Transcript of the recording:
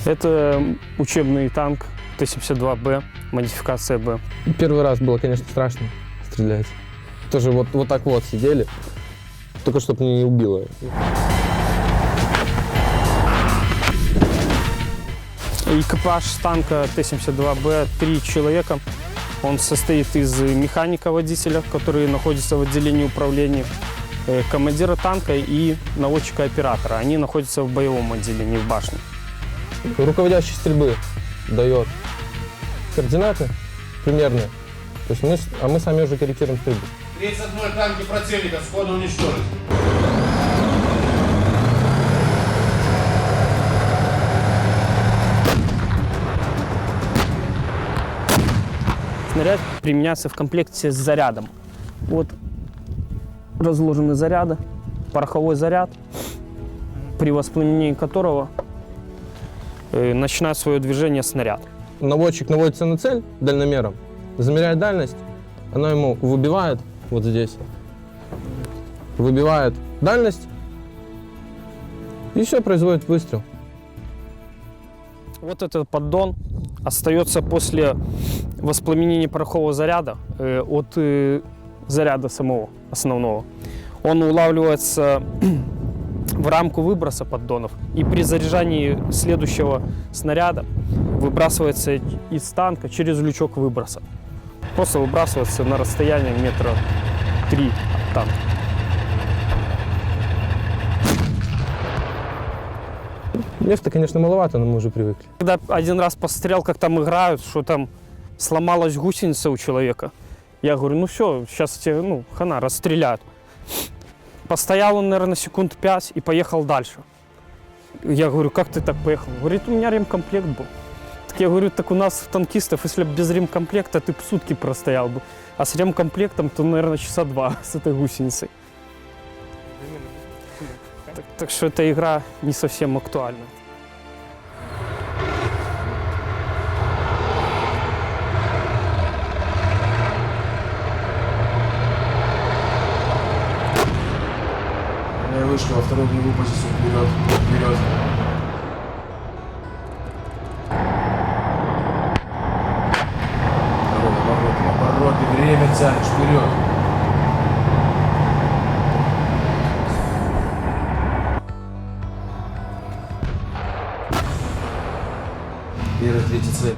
Это учебный танк Т-72Б, модификация Б. Первый раз было, конечно, страшно стрелять. Тоже вот так вот сидели, только чтобы не убило. Экипаж танка Т-72Б 3 человека. Он состоит из механика-водителя, который находится в отделении управления, командира танка и наводчика-оператора. Они находятся в боевом отделении, в башне. Руководящий стрельбы дает координаты примерные. То есть мы сами уже корректируем стрельбу. 30-0 танки противника, сходу уничтожить. Снаряд применяется в комплекте с зарядом. Вот разложены заряды, пороховой заряд, при воспламенении которого начинает свое движение снаряд. Наводчик наводится на цель дальномером, замеряет дальность, она ему выбивает вот здесь, выбивает дальность и все, производит выстрел. Вот этот поддон остается после воспламенения порохового заряда от заряда самого основного. Он улавливается в рамку выброса поддонов и при заряжании следующего снаряда выбрасывается из танка через лючок выброса. Просто выбрасывается на расстояние 3 метра от танка. Нефта, конечно, маловато, но мы уже привыкли. Когда один раз посмотрел, как там играют, что там сломалась гусеница у человека, я говорю, ну все, сейчас тебе, хана, расстреляют. Постоял он, наверное, секунд 5 и поехал дальше. Я говорю, как ты так поехал? Говорит, у меня ремкомплект был. Так я говорю, так у нас танкистов, если бы без ремкомплекта, ты бы сутки простоял бы. А с ремкомплектом, то, наверное, часа 2 с этой гусеницей. Так что эта игра не совсем актуальна. Вышка во вторую гневую позицию вперед, вперед. Оборот, и время тянешь вперед. Первая, третья цель.